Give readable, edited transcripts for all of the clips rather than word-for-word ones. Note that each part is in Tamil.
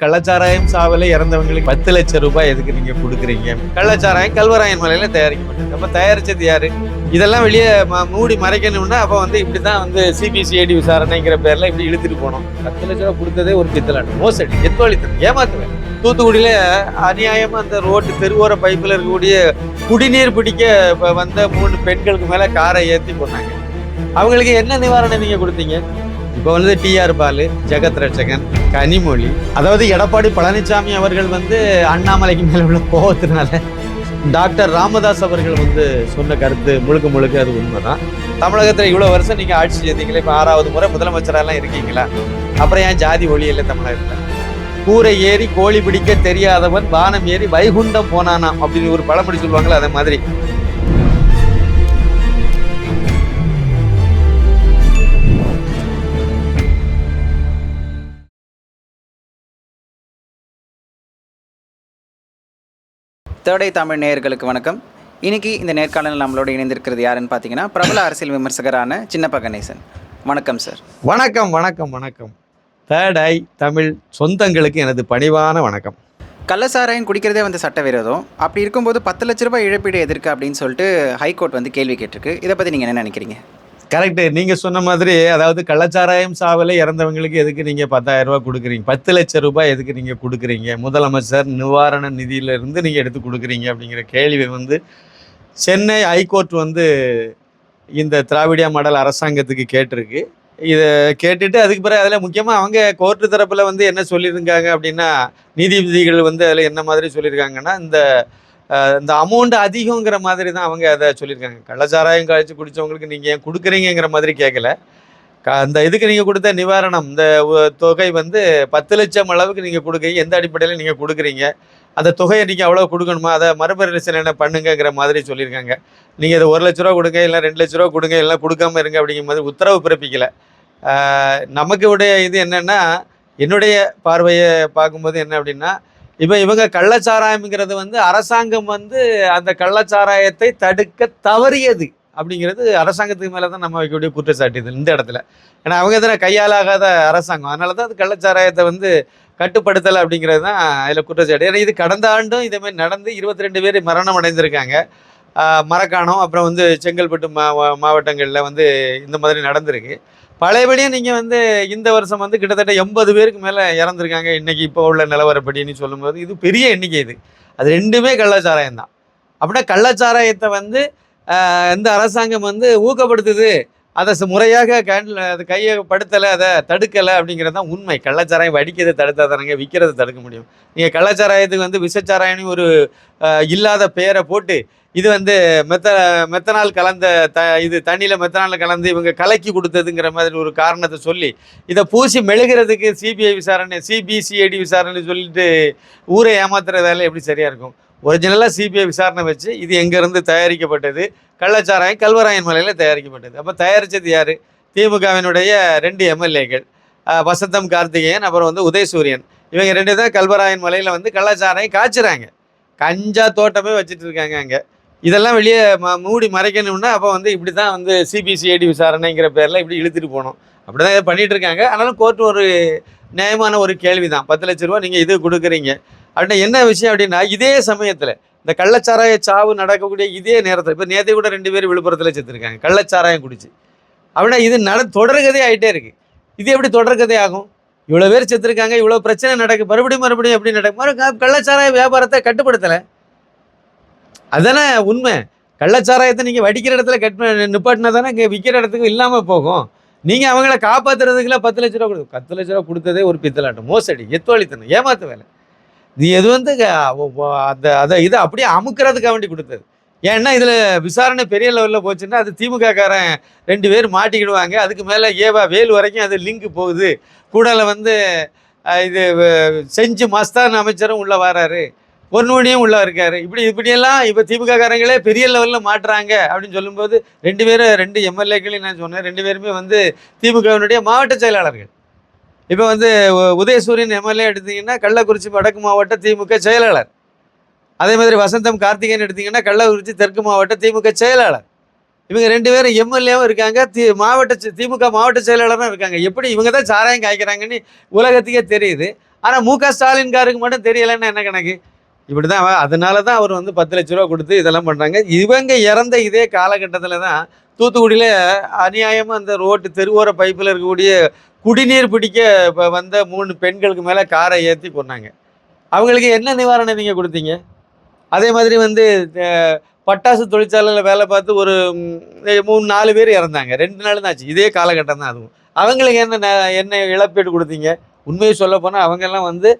கள்ளச்சாராயம் சாவல இறந்தவங்களுக்கு 10 லட்சம் ரூபாய் எதுக்கு நீங்க கொடுக்குறீங்க? கள்ளச்சாராயம் கல்வராயன் மலையில தயாரிக்கப்பட்டது. அப்ப தயாரிச்சது யாரு? இதெல்லாம் வெளியே மூடி மறைக்கணும்னா அப்ப இப்படிதான் சிபிசிஐடி விசாரணைங்கிற பேர்ல இப்படி இழுத்துட்டு போனோம். 10 லட்சம் ரூபாய் கொடுத்ததே ஒரு பித்தலாட்டம், மோசடி, எத்வாளித்தனம், ஏமாத்துவேன். தூத்துக்குடியில அநியாயமா அந்த ரோட்டு தெருவோர பைப்புல இருக்கக்கூடிய குடிநீர் பிடிக்க வந்த 3 பெண்களுக்கு மேல காரை ஏற்றி போனாங்க. அவங்களுக்கு என்ன நிவாரணம் நீங்க கொடுத்தீங்க? இப்போ டிஆர் பாலு, ஜெகத் ரட்சகன், கனிமொழி, அதாவது எடப்பாடி பழனிசாமி அவர்கள் அண்ணாமலைக்கு மேல உள்ள கோபத்தினால டாக்டர் ராமதாஸ் அவர்கள் சொன்ன கருத்து முழுக்க முழுக்க அது உண்மைதான். தமிழகத்துல இவ்வளவு வருஷம் நீங்க ஆட்சி செய்தீங்களே, இப்ப 6வது முறை முதலமைச்சரெல்லாம் இருக்கீங்களா? அப்புறம் ஏன் ஜாதி ஒளி இல்லை தமிழகத்துல? கூரை ஏறி கோழி பிடிக்க தெரியாதவன் வானம் ஏறி வைகுண்டம் போனானாம் அப்படின்னு ஒரு பழமொழி சொல்லுவாங்களா, அதே மாதிரி. தேர்டை தமிழ் நேயர்களுக்கு வணக்கம். இன்னைக்கு இந்த நேர்காணலில் நம்மளோட இணைந்திருக்கிறது யாருன்னு பார்த்தீங்கன்னா, பிரபல அரசியல் விமர்சகரான சின்னப்ப கணேசன். வணக்கம் சார். வணக்கம் வணக்கம் வணக்கம். தேர்டை தமிழ் சொந்தங்களுக்கு எனது பணிவான வணக்கம். கள்ளச்சாராயம் குடிக்கிறதே சட்டவிரோதம். அப்படி இருக்கும்போது 10 லட்ச ரூபாய் இழப்பீடு எதற்கு அப்படின்னு சொல்லிட்டு ஹைகோர்ட் கேள்வி கேட்டிருக்கு. இதை பற்றி நீங்கள் என்ன நினைக்கிறீங்க? கரெக்டு, நீங்கள் சொன்ன மாதிரி, அதாவது கள்ளச்சாராயம் சாவல இறந்தவங்களுக்கு எதுக்கு நீங்கள் 10,000 ரூபாய் கொடுக்குறீங்க? 10 லட்சம் ரூபாய் எதுக்கு நீங்கள் கொடுக்குறீங்க? முதலமைச்சர் நிவாரண நிதியிலிருந்து நீங்கள் எடுத்து கொடுக்குறீங்க அப்படிங்கிற கேள்வி சென்னை ஹைகோர்ட் இந்த திராவிடியா மாடல் அரசாங்கத்துக்கு கேட்டிருக்கு. இதை கேட்டுட்டு அதுக்கு பிறகு அதில் முக்கியமாக அவங்க கோர்ட்டு தரப்பில் என்ன சொல்லியிருக்காங்க அப்படின்னா, நீதிபதிகள் அதில் என்ன மாதிரி சொல்லியிருக்காங்கன்னா, இந்த அமௌண்ட் அதிகங்கிற மாதிரி தான் அவங்க அதை சொல்லியிருக்காங்க. கள்ளச்சாராயம் கழிச்சு குடித்தவங்களுக்கு நீங்கள் ஏன் கொடுக்குறீங்கிற மாதிரி கேட்கல. அந்த இதுக்கு நீங்கள் கொடுத்த நிவாரணம், இந்த தொகை 10 லட்சம் அளவுக்கு நீங்கள் கொடுக்குறீங்க. எந்த அடிப்படையில் நீங்கள் கொடுக்குறீங்க? அந்த தொகையை நீங்கள் அவ்வளோ கொடுக்கணுமா? அதை மறுபரிசீலனை பண்ணுங்கிற மாதிரி சொல்லியிருக்காங்க. நீங்கள் இதை 1 லட்ச ரூபா கொடுங்க, இல்லை 2 லட்ச ரூபா கொடுங்க, இல்லை கொடுக்காம இருங்க அப்படிங்கிற மாதிரி உத்தரவு பிறப்பிக்கலை. நமக்கு உடைய இது என்னென்னா, என்னுடைய பார்வையை பார்க்கும்போது என்ன அப்படின்னா, இப்போ இவங்க கள்ளச்சாராயம்ங்கிறது அரசாங்கம் அந்த கள்ளச்சாராயத்தை தடுக்க தவறியது அப்படிங்கிறது அரசாங்கத்துக்கு மேலே தான் நம்ம வைக்கக்கூடிய குற்றச்சாட்டு இது இந்த இடத்துல. ஏன்னா அவங்க தானே கையாலாகாத அரசாங்கம், அதனால தான் அது கள்ளச்சாராயத்தை கட்டுப்படுத்தலை அப்படிங்கிறது தான் அதில் குற்றச்சாட்டு. ஏன்னா இது கடந்த ஆண்டும் இதேமாதிரி நடந்து 22 பேர் மரணம் அடைந்திருக்காங்க. மரக்காணம், அப்புறம் செங்கல்பட்டு மாவட்டங்களில் இந்த மாதிரி நடந்திருக்கு. பழையபடியும் நீங்கள் இந்த வருஷம் கிட்டத்தட்ட 80 பேருக்கு மேலே இறந்துருக்காங்க இன்றைக்கி இப்போ உள்ள நிலவரப்படின்னு சொல்லும்போது இது பெரிய எண்ணிக்கை. அது ரெண்டுமே கள்ளச்சாராயம் தான். அப்படின்னா கள்ளச்சாராயத்தை இந்த அரசாங்கம் ஊக்கப்படுத்துது, அதை முறையாக அது கையப்படுத்தலை, அதை தடுக்கலை அப்படிங்கிறது தான் உண்மை. கள்ளச்சாராயம் வடிக்கிறதை தடுத்தா தானங்க விற்கிறத தடுக்க முடியும். நீங்கள் கள்ளச்சாராயத்துக்கு விசச்சாராயம்னு ஒரு இல்லாத பெயரை போட்டு இது மெத்தனால் கலந்த இது தண்ணியில் மெத்தனால் கலந்து இவங்க கலக்கி கொடுத்ததுங்கிற மாதிரி ஒரு காரணத்தை சொல்லி இதை பூசி மெழுகிறதுக்கு சிபிஐ விசாரணை, சிபிசிஐடி விசாரணை சொல்லிட்டு ஊரை ஏமாத்துற வேலை எப்படி சரியாக இருக்கும்? ஒரிஜினலாக சிபிஐ விசாரணை வச்சு இது எங்கேருந்து தயாரிக்கப்பட்டது? கள்ளச்சாராயம் கல்வராயன் மலையில் தயாரிக்கப்பட்டது. அப்போ தயாரித்தது யார்? திமுகவினுடைய 2 எம்எல்ஏக்கள், வசந்தம் கார்த்திகேயன், அப்புறம் உதயசூரியன். இவங்க 2 தான் கல்வராயன் மலையில் கள்ளச்சாராயம் காய்ச்சுறாங்க. கஞ்சா தோட்டமே வச்சுட்டு இருக்காங்க அங்கே. இதெல்லாம் வெளியே மூடி மறைக்கணும்னா அப்போ இப்படி தான் சிபிசிஐடி விசாரணைங்கிற பேரில் இப்படி இழுத்துட்டு போனோம். அப்படி தான் இதை பண்ணிகிட்டு இருக்காங்க. ஆனாலும் கோர்ட்டு ஒரு நியாயமான ஒரு கேள்வி தான், 10 லட்ச ரூபா நீங்கள் இது கொடுக்குறீங்க அப்படின்னா என்ன விஷயம் அப்படின்னா, இதே சமயத்தில் இந்த கள்ளச்சாராய சாவு நடக்கக்கூடிய இதே நேரத்தில் இப்போ நேற்று கூட 2 பேர் விழுப்புரத்தில் செத்துருக்காங்க கள்ளச்சாராயம் குடிச்சு. அப்படின்னா இது தொடர்கதை ஆகிட்டே இருக்குது. இது எப்படி தொடர்கதை ஆகும்? இவ்வளோ பேர் செத்துருக்காங்க, இவ்வளோ பிரச்சனை நடக்கு, மறுபடியும் எப்படி நடக்கும்? கள்ளச்சாராய வியாபாரத்தை கட்டுப்படுத்தலை, அதுதானே உண்மை. கள்ளச்சாராயத்தை நீங்கள் வடிக்கிற இடத்துல நிப்பாட்டினா தானே இங்கே விற்கிற இடத்துக்கு இல்லாமல் போகும். நீங்கள் அவங்கள காப்பாற்றுறதுக்குள்ள 10 லட்ச ரூபா கொடுக்கும். 10 லட்ச ரூபா கொடுத்ததே ஒரு பித்தலாட்டம், மோசடி, எத்வாளித்தனம், ஏமாத்து வேலை. நீ எது இதை அப்படியே அமுக்கிறதுக்காக வேண்டி கொடுத்தது. ஏன்னா இதில் விசாரணை பெரிய லெவலில் போச்சுன்னா அது திமுககாரன் 2 பேர் மாட்டிக்கிடுவாங்க. அதுக்கு மேலே வேலு வரைக்கும் அது லிங்க் போகுது. கூடல இது செஞ்சு மஸ்தான் அமைச்சரும் உள்ளே வராரு, பொன்முடியும் உள்ளே இருக்காரு. இப்படியெல்லாம் இப்போ திமுககாரங்களே பெரிய லெவலில் மாட்டுறாங்க அப்படின்னு சொல்லும்போது 2 எம்எல்ஏக்களையும் நான் சொன்னேன். 2 பேருமே திமுகவினுடைய மாவட்ட செயலாளர்கள். இப்போ உதயசூரியன் எம்எல்ஏ எடுத்திங்கன்னா கள்ளக்குறிச்சி வடக்கு மாவட்ட திமுக செயலாளர். அதே மாதிரி வசந்தம் கார்த்திகேயன் எடுத்திங்கன்னா கள்ளக்குறிச்சி தெற்கு மாவட்ட திமுக செயலாளர். இவங்க 2 பேரும் எம்எல்ஏவும் இருக்காங்க, திமுக மாவட்ட செயலாளரும் இருக்காங்க. எப்படி இவங்க தான் சாராயம் காய்க்கிறாங்கன்னு உலகத்துக்கே தெரியுது. ஆனால் மு.க.ஸ்டாலின்காருக்கு மட்டும் தெரியலைன்னா என்ன கணக்கு? இப்படி தான் அதனால தான் அவர் வந்து 10 லட்ச ரூபா கொடுத்து இதெல்லாம் பண்ணுறாங்க. இவங்க இறந்த இதே காலகட்டத்தில் தான் தூத்துக்குடியில் அநியாயமாக அந்த ரோட்டு தெருவோர பைப்பில் இருக்கக்கூடிய குடிநீர் பிடிக்க வந்த 3 பெண்களுக்கு மேலே காரை ஏற்றி கொண்டாங்க. அவங்களுக்கு என்ன நிவாரணம் நீங்கள் கொடுத்தீங்க? அதே மாதிரி வந்து பட்டாசு தொழிற்சாலையில் வேலை பார்த்து ஒரு 3-4 பேர் இறந்தாங்க. 2 நாள் தான் ஆச்சு. இதே காலகட்டம் தான் அதுவும். அவங்களுக்கு என்ன இழப்பீடு கொடுத்தீங்க? உண்மையை சொல்ல போனால் அவங்கெல்லாம் வந்து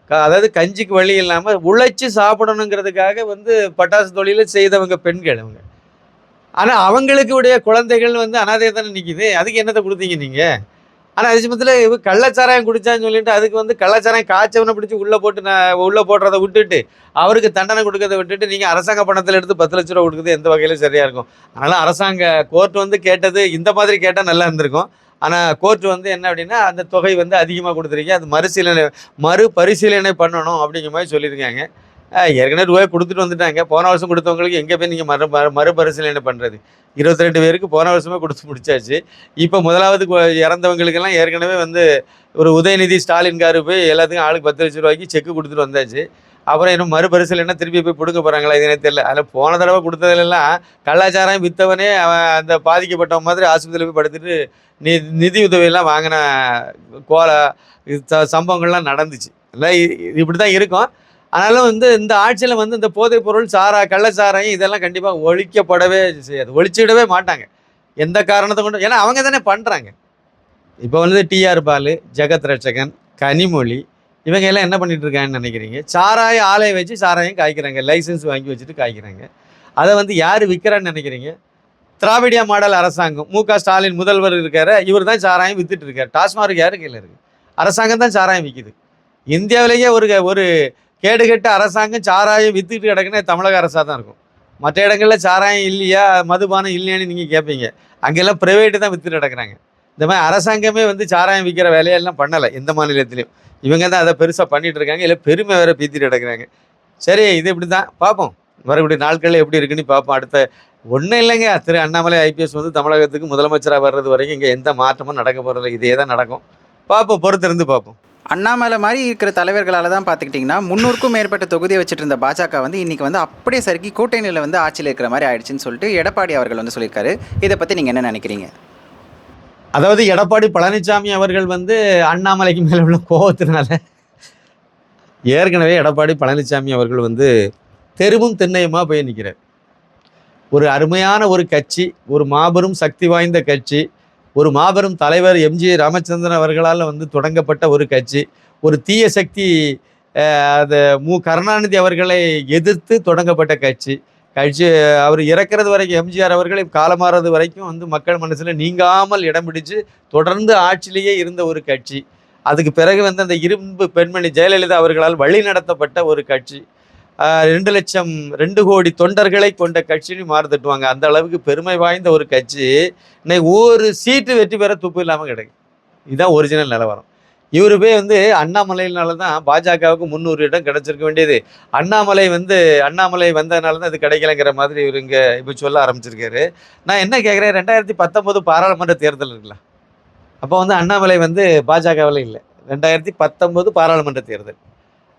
அதாவது கஞ்சிக்கு வழி இல்லாமல் உழைச்சி சாப்பிடணுங்கிறதுக்காக வந்து பட்டாசு தொழிலை செய்தவங்க பெண்கள் அவங்க. ஆனால் அவங்களுக்கு உடைய குழந்தைகள் வந்து அனாதையை தானே நிற்கிது. அதுக்கு என்னத்தை கொடுத்தீங்க நீங்கள்? ஆனால் அதே சமயத்தில் கள்ளச்சாராயம் குடித்தான்னு சொல்லிட்டு அதுக்கு வந்து கள்ளச்சாராயம் காய்ச்சவனை பிடிச்சி உள்ளே போடுறதை விட்டுட்டு அவருக்கு தண்டனை கொடுக்கறதை விட்டுட்டு நீங்கள் அரசாங்க பணத்தில் எடுத்து 10 லட்ச ரூபா கொடுக்குறது எந்த வகையிலும் சரியாக இருக்கும்? அதனால் அரசாங்க கோர்ட் வந்து கேட்டது இந்த மாதிரி கேட்டால் நல்லா இருந்திருக்கும். ஆனால் கோர்ட் வந்து என்ன அப்படின்னா அந்த தொகை வந்து அதிகமாக கொடுத்துருக்கீங்க, அது மறுபரிசீலனை பண்ணணும் அப்படிங்கிற மாதிரி சொல்லியிருக்காங்க. ஏற்கனவே ரூபாய் கொடுத்துட்டு வந்துட்டாங்க. போன வருஷம் கொடுத்தவங்களுக்கு எங்கே போய் நீங்கள் மறுபரிசீலனை பண்ணுறது? 22 பேருக்கு போன வருஷமே கொடுத்து முடிச்சாச்சு. இப்போ முதலாவது இறந்தவங்களுக்கெல்லாம் ஏற்கனவே வந்து ஒரு உதயநிதி ஸ்டாலின்காரு போய் எல்லாத்துக்கும் ஆளுக்கு 10 லட்ச ரூபாய்க்கு செக்கு கொடுத்துட்டு வந்தாச்சு. அப்புறம் இன்னும் மறுபரிசீலனை திருப்பி போய் கொடுக்க போகிறாங்களா இது எனக்கு தெரியல. அதில் போன தடவை கொடுத்ததுலாம் கள்ளச்சாராயம் விற்றவனே அவன் அந்த பாதிக்கப்பட்டவன் மாதிரி ஆஸ்பத்திரியில் போய் படுத்துட்டு நிதி உதவியெல்லாம் வாங்கின சம்பவங்கள்லாம் நடந்துச்சு. இல்லை இப்படி தான் இருக்கும். ஆனாலும் வந்து இந்த ஆட்சியில் வந்து இந்த போதைப் பொருள் கள்ளச்சாராயம் இதெல்லாம் கண்டிப்பாக ஒழிக்கப்படவே செய்யாது, ஒழிச்சிடவே மாட்டாங்க எந்த காரணத்தை கொண்டு. ஏன்னா அவங்க தானே பண்ணுறாங்க. இப்போ வந்து டிஆர் பாலு, ஜெகத் ரட்சகன், கனிமொழி இவங்க எல்லாம் என்ன பண்ணிட்டு இருக்காங்கன்னு நினைக்கிறீங்க? சாராய ஆலையை வச்சு சாராயம் காய்க்கிறாங்க, லைசன்ஸ் வாங்கி வச்சுட்டு காய்க்கிறாங்க. அதை வந்து யார் விற்கிறான்னு நினைக்கிறீங்க? திராவிடியா மாடல் அரசாங்கம், மு.க.ஸ்டாலின் முதல்வர் இருக்காரு, இவர் தான் சாராயம் வித்துட்டு இருக்காரு. டாஸ்மார்க் யாரு கையில் இருக்குது? அரசாங்கம் தான் சாராயம் விற்கிது. இந்தியாவிலேயே ஒரு கேடுகெட்ட அரசாங்கம் சாராயம் வித்துட்டு கிடக்குன்னா தமிழக அரசாக தான் இருக்கும். மற்ற இடங்களில் சாராயம் இல்லையா, மதுபானம் இல்லையான்னு நீங்கள் கேட்பீங்க. அங்கெல்லாம் ப்ரைவேட்டு தான் வித்துட்டு கிடக்குறாங்க. இந்த மாதிரி அரசாங்கமே வந்து சாராயம் விற்கிற வேலையெல்லாம் பண்ணலை எந்த மாநிலத்திலையும். இவங்க தான் அதை பெருசாக பண்ணிகிட்டு இருக்காங்க. இல்லை பெருமை வேறு பீத்திட்டு கிடக்குறாங்க. சரி, இது இப்படி தான் பார்ப்போம். வரக்கூடிய நாட்களில் எப்படி இருக்குன்னு பார்ப்போம். அடுத்த ஒன்றும் இல்லைங்க, திரு அண்ணாமலை ஐபிஎஸ் வந்து தமிழகத்துக்கு முதலமைச்சராக வர்றது வரைக்கும் இங்கே எந்த மாற்றமும் நடக்க போகிறதில்ல. இதே தான் நடக்கும். பார்ப்போம், பொறுத்திருந்து பார்ப்போம். அண்ணாமலை மாதிரி இருக்கிற தலைவர்களால் தான் பார்த்துக்கிட்டிங்கன்னா 300க்கும் மேற்பட்ட தொகுதியை வச்சுட்டு இருந்த பாஜக வந்து இன்றைக்கி வந்து அப்படியே சறுக்கி கூட்டணியில் வந்து ஆட்சியில் இருக்கிற மாதிரி ஆயிடுச்சுன்னு சொல்லிட்டு எடப்பாடி அவர்கள் வந்து சொல்லியிருக்காரு. இதை பற்றி நீங்கள் என்ன நினைக்கிறீங்க? அதாவது எடப்பாடி பழனிசாமி அவர்கள் வந்து அண்ணாமலைக்கு மேலே உள்ள கோபத்தினால ஏற்கனவே எடப்பாடி பழனிசாமி அவர்கள் வந்து தெருவும் திண்ணையுமாக போய் நிற்கிறார். ஒரு அருமையான ஒரு கட்சி, ஒரு மாபெரும் சக்தி வாய்ந்த கட்சி, ஒரு மாபெரும் தலைவர் எம்ஜி ராமச்சந்திரன் அவர்களால் வந்து தொடங்கப்பட்ட ஒரு கட்சி, ஒரு தீய சக்தி அது கருணாநிதி அவர்களை எதிர்த்து தொடங்கப்பட்ட கட்சி அவர் இறக்கிறது வரைக்கும், எம்ஜிஆர் அவர்களை காலமாறது வரைக்கும் வந்து மக்கள் மனசில் நீங்காமல் இடம் பிடிச்சு தொடர்ந்து ஆட்சியிலேயே இருந்த ஒரு கட்சி. அதுக்கு பிறகு வந்து அந்த இரும்பு பெண்மணி ஜெயலலிதா அவர்களால் வழி நடத்தப்பட்ட ஒரு கட்சி. 2 கோடி தொண்டர்களை கொண்ட கட்சின்னு மாறுதட்டுவாங்க. அந்த அளவுக்கு பெருமை வாய்ந்த ஒரு கட்சி இன்னைக்கு ஒரு சீட்டு வெற்றி பெற துப்பு இல்லாமல் கிடைக்கும். இதுதான் ஒரிஜினல் நிலவரம். இவர் போய் வந்து அண்ணாமலையினால தான் பாஜகவுக்கு 300 இடம் கிடைச்சிருக்க வேண்டியது. அண்ணாமலை வந்ததுனால தான் அது கிடைக்கலங்கிற மாதிரி இவர் இங்கே இப்போ சொல்ல ஆரம்பிச்சிருக்காரு. நான் என்ன கேட்குறேன், 2019 பாராளுமன்ற தேர்தல் இருக்குல்ல, அப்போ வந்து அண்ணாமலை வந்து பாஜகவில் இல்லை. 2019 பாராளுமன்ற தேர்தல்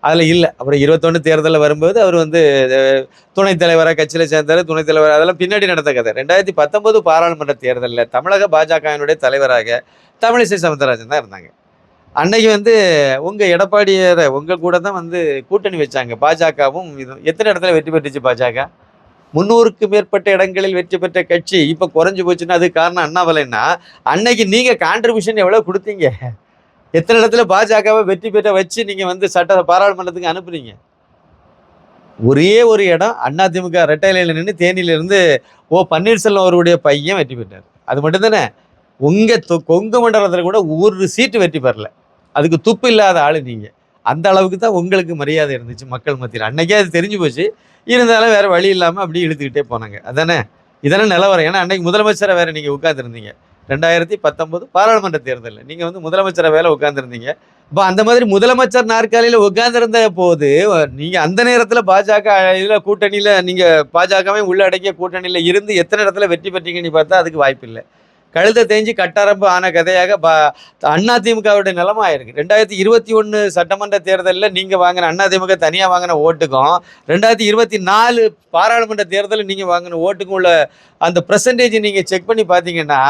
அதில் இல்லை. அப்புறம் 21 தேர்தலில் வரும்போது அவர் வந்து துணைத் தலைவராக கட்சியில் சேர்ந்தார். துணைத் தலைவர் அதெல்லாம் பின்னாடி நடந்த கதை. 2019 பாராளுமன்ற தேர்தலில் தமிழக பாஜகவினுடைய தலைவராக தமிழிசை சவுந்தரராஜன் தான் இருந்தாங்க. அன்னைக்கு வந்து உங்கள் எடப்பாடியாரை உங்கள் கூட தான் வந்து கூட்டணி வச்சாங்க பாஜகவும். இதுவும் எத்தனை இடத்துல வெற்றி பெற்றுச்சு பாஜக? 300க்கு மேற்பட்ட இடங்களில் வெற்றி பெற்ற கட்சி. இப்போ குறைஞ்சி போச்சுன்னா அது காரணம் அண்ணாமலைன்னா, அன்னைக்கு நீங்கள் கான்ட்ரிபியூஷன் எவ்வளோ கொடுத்தீங்க? எத்தனை இடத்துல பாஜகவை வெற்றி பெற்ற வச்சு நீங்கள் வந்து பாராளுமன்றத்துக்கு அனுப்புறீங்க? ஒரே ஒரு இடம் அதிமுக ரெட்டையில நின்று தேனியிலிருந்து பன்னீர்செல்வம் அவருடைய பையன் வெற்றி பெற்றார். அது மட்டும்தானே. கொங்கு மண்டலத்தில் கூட ஒரு சீட்டு வெற்றி பெறல. அதுக்கு துப்பு இல்லாத ஆள் நீங்கள். அந்த அளவுக்கு தான் உங்களுக்கு மரியாதை இருந்துச்சு மக்கள் மத்தியில். அன்னைக்கே அது தெரிஞ்சு போச்சு. இருந்தாலும் வேறு வழி இல்லாமல் அப்படியே இழுத்துக்கிட்டே போனாங்க. அதானே இதெல்லாம் நிலவரம். ஏன்னா அன்னைக்கு முதலமைச்சரை வேறு நீங்கள் உட்காந்துருந்தீங்க. 2019 பாராளுமன்ற தேர்தலில் நீங்கள் வந்து முதலமைச்சரை வேலை உட்காந்துருந்தீங்க. இப்போ அந்த மாதிரி முதலமைச்சர் நாற்காலியில் உட்காந்துருந்த போது நீங்கள் அந்த நேரத்தில் பாஜக இதில் கூட்டணியில் நீங்கள் பாஜகவே உள்ளடக்கிய கூட்டணியில் இருந்து எத்தனை இடத்துல வெற்றி பெற்றீங்கன்னு பார்த்தா அதுக்கு வாய்ப்பு இல்லை. கழுத்தை தேஞ்சு கட்டரம்பு ஆன கதையாக அதிமுகவுடைய நிலைமை ஆயிருக்கு. 2021 சட்டமன்ற தேர்தலில் நீங்கள் வாங்கின அதிமுக தனியாக வாங்கின ஓட்டுக்கும் 2024 பாராளுமன்ற தேர்தலில் நீங்கள் வாங்கின ஓட்டுக்கும் உள்ள அந்த பெர்சன்டேஜ் நீங்கள் செக் பண்ணி பார்த்தீங்கன்னா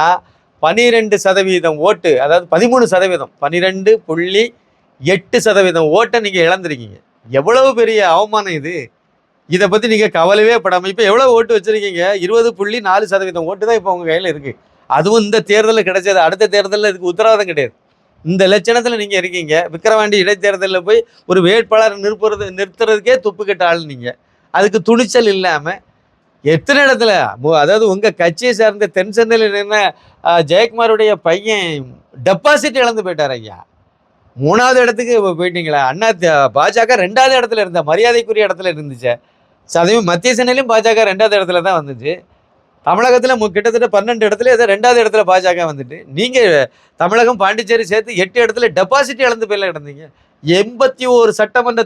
12% ஓட்டு, அதாவது 13%, 12.8% ஓட்டை நீங்கள் இழந்திருக்கீங்க. எவ்வளவு பெரிய அவமானம் இது! இதை பற்றி நீங்கள் கவலையே படாமல் இப்போ எவ்வளோ ஓட்டு வச்சுருக்கீங்க? 20.4% ஓட்டு தான் இப்போ உங்கள் கையில் இருக்குது. அதுவும் இந்த தேர்தலில் கிடைச்சது. அடுத்த தேர்தலில் இதுக்கு உத்தரவாதம் கிடையாது. இந்த லட்சணத்தில் நீங்கள் இருக்கீங்க. விக்கிரவாண்டி இடைத்தேர்தலில் போய் ஒரு வேட்பாளர் நிறுத்துறதுக்கே துப்பு கட்ட ஆள் நீங்கள். அதுக்கு துணிச்சல் இல்லாமல் எத்தனை இடத்துல அதாவது உங்கள் கட்சியை சார்ந்த தென் சென்னையில் நின்ன ஜெயக்குமாருடைய பையன் டெபாசிட் இழந்து போயிட்டார் ஐயா. 3வது இடத்துக்கு போயிட்டீங்களா? பாஜக 2வது இடத்துல இருந்த மரியாதைக்குரிய இடத்துல இருந்துச்சு. அதே மத்திய சென்னையிலும் பாஜக 2வது இடத்துல தான் வந்துச்சு. தமிழகத்தில் கிட்டத்தட்ட 12 இடத்துல ஏதோ 2வது இடத்துல பாஜக வந்துட்டு, நீங்கள் தமிழகம் பாண்டிச்சேரி சேர்த்து 8 இடத்துல டெபாசிட் இழந்து போயில கிடந்தீங்க. 81 சட்டமன்ற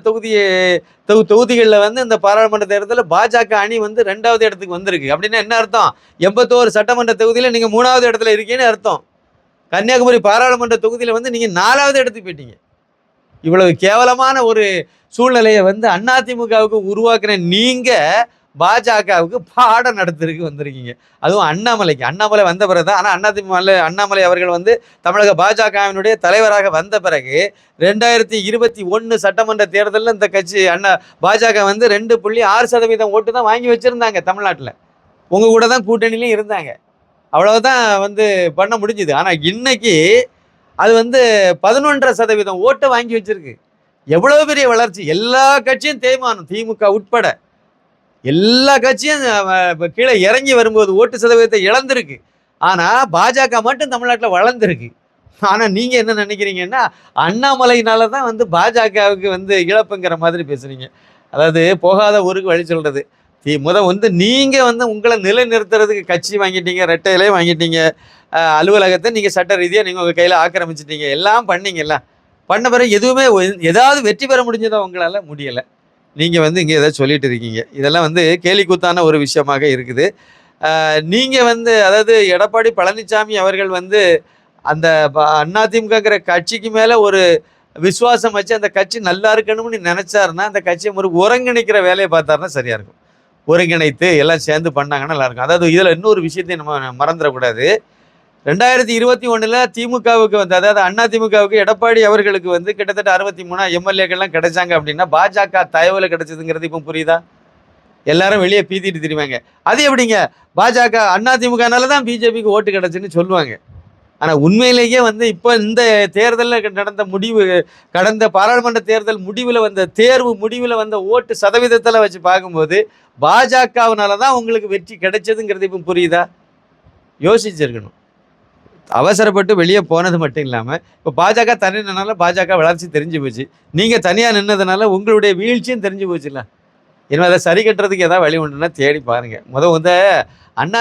தொகுதிகளில் வந்து இந்த பாராளுமன்ற தேர்தலில் பாஜக அணி வந்து 2வது இடத்துக்கு வந்திருக்கு. அப்படின்னா என்ன அர்த்தம்? 81 சட்டமன்ற தொகுதியில் நீங்கள் 3வது இடத்துல இருக்கீங்கன்னு அர்த்தம். கன்னியாகுமரி பாராளுமன்ற தொகுதியில் வந்து நீங்கள் 4வது இடத்துக்கு போயிட்டீங்க. இவ்வளவு கேவலமான ஒரு சூழ்நிலையை வந்து அதிமுகவுக்கு உருவாக்குற நீங்கள் பாஜகவுக்கு பாடம் நடத்துறதுக்கு வந்திருக்கீங்க. அதுவும் அண்ணாமலை வந்த பிறகு தான். ஆனால் அண்ணாமலை அவர்கள் வந்து தமிழக பாஜகவினுடைய தலைவராக வந்த பிறகு 2021 சட்டமன்ற தேர்தலில் இந்த கட்சி பாஜக வந்து 2.6% ஓட்டு தான் வாங்கி வச்சுருந்தாங்க தமிழ்நாட்டில். உங்கள் கூட தான் கூட்டணியிலையும் இருந்தாங்க. அவ்வளவுதான் வந்து பண்ண முடிஞ்சுது. ஆனால் இன்னைக்கு அது வந்து 11.5% ஓட்டை வாங்கி வச்சிருக்கு. எவ்வளவு பெரிய வளர்ச்சி! எல்லா கட்சியும் தேய்மானம், திமுக உட்பட எல்லா கட்சியும் கீழே இறங்கி வரும்போது ஓட்டு சதவீதத்தை இழந்திருக்கு. ஆனால் பாஜக மட்டும் தமிழ்நாட்டில் வளர்ந்துருக்கு. ஆனால் நீங்கள் என்ன நினைக்கிறீங்கன்னா அண்ணாமலையினால தான் வந்து பாஜகவுக்கு வந்து இழப்புங்கிற மாதிரி பேசுகிறீங்க. அதாவது போகாத ஊருக்கு வழி சொல்கிறது. வந்து நீங்கள் வந்து உங்களை நிலைநிறுத்துறதுக்கு கட்சி வாங்கிட்டீங்க, ரெட்டை இலையை வாங்கிட்டீங்க, அலுவலகத்தை நீங்கள் சட்ட ரீதியாக நீங்கள் உங்கள் கையில் ஆக்கிரமிச்சிட்டீங்க, எல்லாம் பண்ணீங்கல்ல. பண்ண பிறகு எதுவுமே ஏதாவது வெற்றி பெற முடிஞ்சதோ உங்களால் முடியலை. நீங்கள் வந்து இங்கே எதாவது சொல்லிட்டு இருக்கீங்க. இதெல்லாம் வந்து கேலிக்கூத்தான ஒரு விஷயமாக இருக்குது. நீங்கள் வந்து அதாவது எடப்பாடி பழனிசாமி அவர்கள் வந்து அந்த அதிமுகங்கிற கட்சிக்கு மேலே ஒரு விசுவாசம் வச்சு அந்த கட்சி நல்லா இருக்கணும்னு நினச்சாருன்னா அந்த கட்சியை ஒரு ஒருங்கிணைக்கிற வேலையை பார்த்தாருன்னா சரியாக இருக்கும். ஒருங்கிணைத்து எல்லாம் சேர்ந்து பண்ணாங்கன்னா நல்லாயிருக்கும். அதாவது இதில் இன்னொரு விஷயத்தையும் நம்ம மறந்துடக்கூடாது. 2021 திமுகவுக்கு வந்து அதாவது அதிமுகவுக்கு எடப்பாடி அவர்களுக்கு வந்து கிட்டத்தட்ட 63 எம்எல்ஏக்கள்லாம் கிடைச்சாங்க. அப்படின்னா பாஜக தயவுல கிடைச்சதுங்கிறது இப்போ புரியுதா? எல்லாரும் வெளியே பீத்திட்டு திரிவாங்க. அது எப்படிங்க பாஜக அதிமுகனால தான் பிஜேபிக்கு ஓட்டு கிடைச்சுன்னு சொல்லுவாங்க. ஆனால் உண்மையிலேயே வந்து இப்போ இந்த தேர்தலில் நடந்த முடிவு, கடந்த பாராளுமன்ற தேர்தல் முடிவில் வந்த தேர்வு முடிவில் வந்த ஓட்டு சதவீதத்தில் வச்சு பார்க்கும்போது பாஜகவினால தான் உங்களுக்கு வெற்றி கிடைச்சதுங்கிறது இப்போ புரியுதா? யோசிச்சிருக்கணும். அவசரப்பட்டு வெளியே போனது மட்டும் இல்லாமல் இப்போ பாஜக தனி நின்னால பாஜக வளர்ச்சி தெரிஞ்சு போச்சு. நீங்கள் தனியாக நின்னதுனால உங்களுடைய வீழ்ச்சியும் தெரிஞ்சு போச்சுல்ல. இனிமேல் அதை சரி கட்டுறதுக்கு ஏதாவது வழி உண்டுன்னா தேடி பாருங்கள். வந்து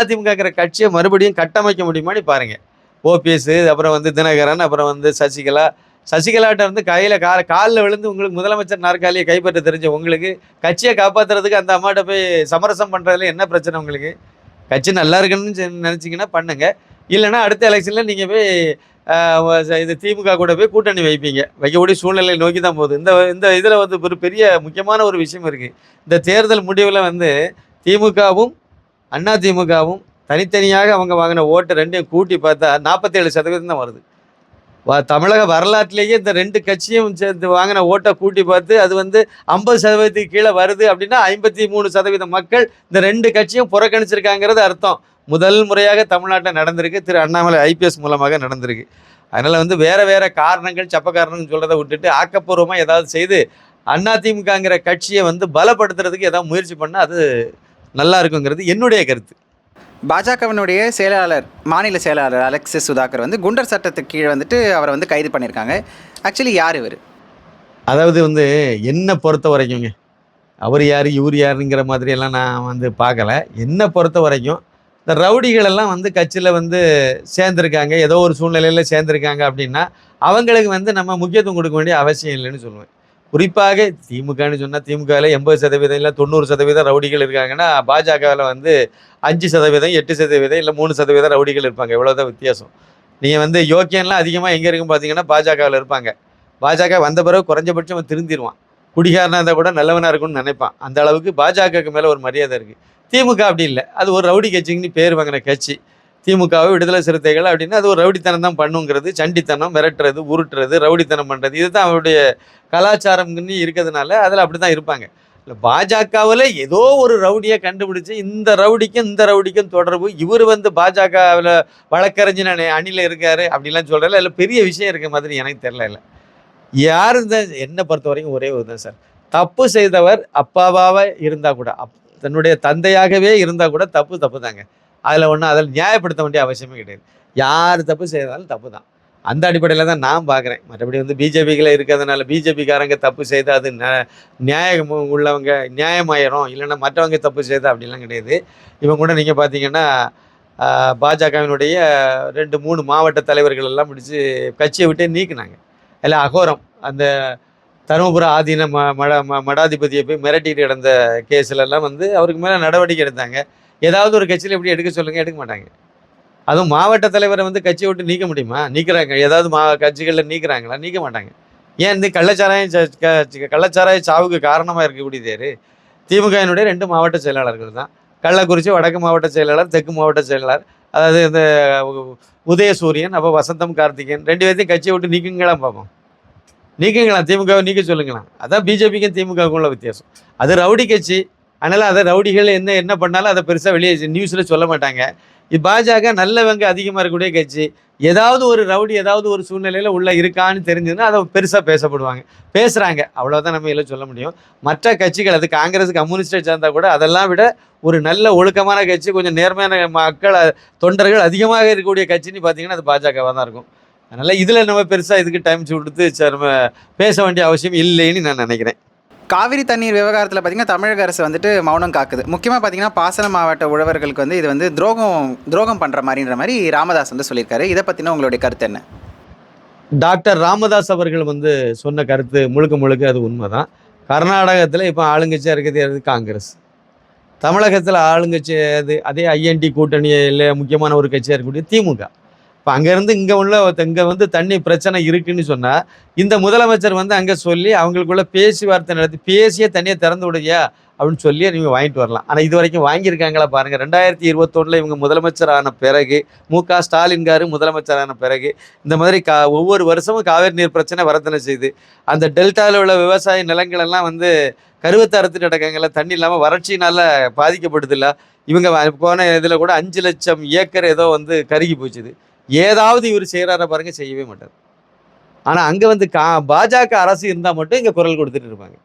அதிமுகங்கிற கட்சியை மறுபடியும் கட்டமைக்க முடியுமான்னு பாருங்கள். ஓபிஎஸ், அப்புறம் வந்து தினகரன், அப்புறம் வந்து சசிகலாட்ட வந்து காலில் விழுந்து உங்களுக்கு முதலமைச்சர் நாற்காலியை கைப்பற்ற தெரிஞ்ச உங்களுக்கு கட்சியை காப்பாற்றுறதுக்கு அந்த அம்மாட்ட போய் சமரசம் பண்ணுறதுல என்ன பிரச்சனை? உங்களுக்கு கட்சி நல்லா இருக்குன்னு நினச்சிங்கன்னா பண்ணுங்கள். இல்லைனா அடுத்த எலெக்ஷனில் நீங்கள் போய் இது திமுக கூட போய் கூட்டணி வைக்கக்கூடிய சூழ்நிலை நோக்கி தான் போகுது. இந்த இதில் வந்து ஒரு பெரிய முக்கியமான ஒரு விஷயம் இருக்குது. இந்த தேர்தல் முடிவில் வந்து திமுகவும் அதிமுகவும் தனித்தனியாக அவங்க வாங்கின ஓட்டு ரெண்டையும் கூட்டி பார்த்தா 47% தான் வருது. தமிழக வரலாற்றிலேயே இந்த 2 கட்சியும் சேர்ந்து வாங்கின ஓட்டை கூட்டி பார்த்து அது வந்து 50% கீழே வருது. அப்படின்னா 53% மக்கள் இந்த 2 கட்சியும் புறக்கணிச்சிருக்காங்கிறது அர்த்தம். முதல் முறையாக தமிழ்நாட்டில் நடந்திருக்கு. திரு அண்ணாமலை ஐபிஎஸ் மூலமாக நடந்திருக்கு. அதனால் வந்து வேறு காரணங்கள், சப்ப காரணங்கள் சொல்கிறத விட்டுட்டு ஆக்கப்பூர்வமாக ஏதாவது செய்து அதிமுகங்கிற கட்சியை வந்து பலப்படுத்துறதுக்கு ஏதாவது முயற்சி பண்ணால் அது நல்லா இருக்குங்கிறது என்னுடைய கருத்து. பாஜகவினுடைய மாநில செயலாளர் அலெக்சிஸ் சுதாகர் வந்து குண்டர் சட்டத்துக்கு கீழே வந்துட்டு அவரை வந்து கைது பண்ணியிருக்காங்க. ஆக்சுவலி யார் இவர்? அதாவது வந்து என்னை பொறுத்த வரைக்குங்க, அவர் யார் இவர் யாருங்கிற மாதிரியெல்லாம் நான் வந்து பார்க்கல. என்னை பொறுத்த வரைக்கும் இந்த ரவுடிகளெல்லாம் வந்து கட்சியில் வந்து சேர்ந்துருக்காங்க, ஏதோ ஒரு சூழ்நிலையில் சேர்ந்துருக்காங்க அப்படின்னா அவங்களுக்கு வந்து நம்ம முக்கியத்துவம் கொடுக்க வேண்டிய அவசியம் இல்லைன்னு சொல்லுவேன். குறிப்பாக திமுகன்னு சொன்னால் திமுகவில் 80% இல்லை 90% ரவுடிகள் இருக்காங்கன்னா, பாஜகவில் வந்து 5%, 8% இல்லை 3% ரவுடிகள் இருப்பாங்க. இவ்வளோதான் வித்தியாசம். நீங்கள் வந்து யோக்கியன்லாம் அதிகமாக எங்கே இருக்குன்னு பார்த்தீங்கன்னா பாஜகவில் இருப்பாங்க. பாஜக வந்த பிறகு குறைஞ்சபட்சம் அவன் திருந்திருவான். குடிகாரனாக இருந்தால் கூட நல்லவனாக இருக்கும்னு நினைப்பான். அந்த அளவுக்கு பாஜகவுக்கு மேலே ஒரு மரியாதை இருக்குது. திமுக அப்படி இல்லை. அது ஒரு ரவுடி கட்சின்னு பேர் வாங்கின கட்சி. திமுகவை விடுதலை சிறுத்தைகள் அப்படின்னா அது ஒரு ரவுடித்தனம் தான் பண்ணுங்கிறது, சண்டித்தனம், மிரட்டுறது, உருட்டுறது, ரவுடித்தனம் பண்ணுறது, இதுதான் அவருடைய கலாச்சாரம்னு இருக்கிறதுனால அதில் அப்படி தான் இருப்பாங்க. இல்லை பாஜகவில் ஏதோ ஒரு ரவுடியை கண்டுபிடிச்சி இந்த ரவுடிக்கும் இந்த ரவுடிக்கும் தொடர்பு, இவர் வந்து பாஜகவில் வழக்கறிஞர் அணியில் இருக்காரு அப்படிலாம் சொல்கிறதில்ல. இல்லை பெரிய விஷயம் இருக்க மாதிரி எனக்கு தெரியல. இல்லை யார் இந்த என்னை பொறுத்த வரைக்கும் ஒரே ஒரு தான் சார், தப்பு செய்தவர் அப்பாவாக இருந்தால் கூட தன்னுடைய தந்தையாகவே இருந்தால் கூட தப்பு தாங்க. அதில் நியாயப்படுத்த வேண்டிய அவசியமே கிடையாது. யார் தப்பு செய்தாலும் தப்பு தான். அந்த அடிப்படையில் தான் நான் பார்க்குறேன். மற்றபடி வந்து பிஜேபிகளை இருக்கிறதுனால பிஜேபிக்காரங்க தப்பு செய்தால் அது நியாயம் உள்ளவங்க நியாயமாயிரும், இல்லைன்னா மற்றவங்க தப்பு செய்தால் அப்படிலாம் கிடையாது. இவங்க கூட நீங்கள் பார்த்தீங்கன்னா பாஜகவினுடைய 2-3 மாவட்ட தலைவர்கள் எல்லாம் பிடிச்சி கட்சியை விட்டே நீக்கினாங்க. இல்லை அகோரம் அந்த தருமபுரம் ஆதீன மடாதிபதியை போய் மிரட்டிட்டு கிடந்த கேஸ்லெல்லாம் வந்து அவருக்கு மேலே நடவடிக்கை எடுத்தாங்க. ஏதாவது ஒரு கட்சியில் எப்படி எடுக்க சொல்லுங்கள், எடுக்க மாட்டாங்க. அதுவும் மாவட்ட தலைவரை வந்து கட்சியை விட்டு நீக்க முடியுமா? நீக்கிறாங்க. ஏதாவது கட்சிகளில் நீக்கிறாங்களா? நீக்க மாட்டாங்க. ஏன் இந்த கள்ளச்சாராய சாவுக்கு காரணமாக இருக்கக்கூடியது யார்? திமுகவினுடைய 2 மாவட்ட செயலாளர்கள் தான். கள்ளக்குறிச்சி வடக்கு மாவட்ட செயலாளர், தெற்கு மாவட்ட செயலாளர், அதாவது இந்த உதயசூரியன், அப்போ வசந்தம் கார்த்திகேயன் 2 பேர்த்தையும் கட்சியை விட்டு நீக்குங்களா பார்ப்போம். நீக்குங்களா, திமுகவை நீக்க சொல்லுங்களா. அதான் பிஜேபிக்கும் திமுகவுக்கும் உள்ள வித்தியாசம். அது ரவுடி கட்சி, அதனால் அதை ரவுடிகள் என்ன பண்ணாலும் அதை பெருசாக வெளியே நியூஸில் சொல்ல மாட்டாங்க. பாஜக நல்லவங்க அதிகமாக இருக்கக்கூடிய கட்சி. ஏதாவது ஒரு ரவுடி ஏதாவது ஒரு சூழ்நிலையில் உள்ள இருக்கான்னு தெரிஞ்சதுன்னா அதை பெருசாக பேசுகிறாங்க. அவ்வளோதான் நம்ம இதில் சொல்ல முடியும். மற்ற கட்சிகள், அது காங்கிரஸ் கம்யூனிஸ்டை சேர்ந்தால் கூட அதெல்லாம் விட ஒரு நல்ல ஒழுக்கமான கட்சி, கொஞ்சம் நேர்மையான மக்கள் தொண்டர்கள் அதிகமாக இருக்கக்கூடிய கட்சின்னு பார்த்தீங்கன்னா அது பாஜகவாக தான் இருக்கும். அதனால் இதில் நம்ம பெருசாக இதுக்கு டைம் கொடுத்து நம்ம பேச வேண்டிய அவசியம் இல்லைன்னு நான் நினைக்கிறேன். காவிரி தண்ணீர் விவகாரத்தில் பார்த்தீங்கன்னா தமிழக அரசு வந்துட்டு மௌனம் காக்குது. முக்கியமாக பார்த்தீங்கன்னா பாசன மாவட்ட உழவர்களுக்கு வந்து இது வந்து துரோகம் பண்ணுற மாதிரின்ற மாதிரி ராமதாஸ் வந்து சொல்லியிருக்காரு. இதை பற்றின உங்களுடைய கருத்து என்ன? டாக்டர் ராமதாஸ் அவர்கள் வந்து சொன்ன கருத்து முழுக்க அது உண்மைதான். கர்நாடகத்தில் இப்போ ஆளுங்கட்சியாக இருக்கிறது காங்கிரஸ். தமிழகத்தில் ஆளுங்கட்சி அதே ஐஎன்டி கூட்டணியில் முக்கியமான ஒரு கட்சியாக இருக்கக்கூடிய திமுக. இப்போ அங்கேருந்து இங்கே வந்து தண்ணி பிரச்சனை இருக்குன்னு சொன்னால் இந்த முதலமைச்சர் வந்து அங்கே சொல்லி அவங்களுக்குள்ள பேச்சுவார்த்தை நடத்தி பேசிய தண்ணியை திறந்து விடுறியா அப்படின்னு சொல்லி நீங்கள் வாங்கிட்டு வரலாம். ஆனால் இது வரைக்கும் வாங்கியிருக்காங்களா பாருங்கள். 2021 இவங்க முதலமைச்சரான பிறகு, மு.க. ஸ்டாலின் காரு முதலமைச்சரான பிறகு இந்த மாதிரி ஒவ்வொரு வருஷமும் காவேரி நீர் பிரச்சனை வரத்தனை செய்யுது. அந்த டெல்டாவில் உள்ள விவசாய நிலங்கள் எல்லாம் வந்து கருவத்தை அறுத்துட்டு கிடக்காங்கள, தண்ணி இல்லாமல் வறட்சினால் பாதிக்கப்படுதில்ல. இவங்க போன இதில் கூட 5 லட்சம் ஏக்கர் ஏதோ வந்து கருகி போச்சுது. ஏதாவது இவர் செய்கிறார பாருங்க, செய்யவே மாட்டார். ஆனால் அங்கே வந்து பாஜக அரசு இருந்தால் மட்டும் இங்கே குரல் கொடுத்துட்டு இருப்பாங்க.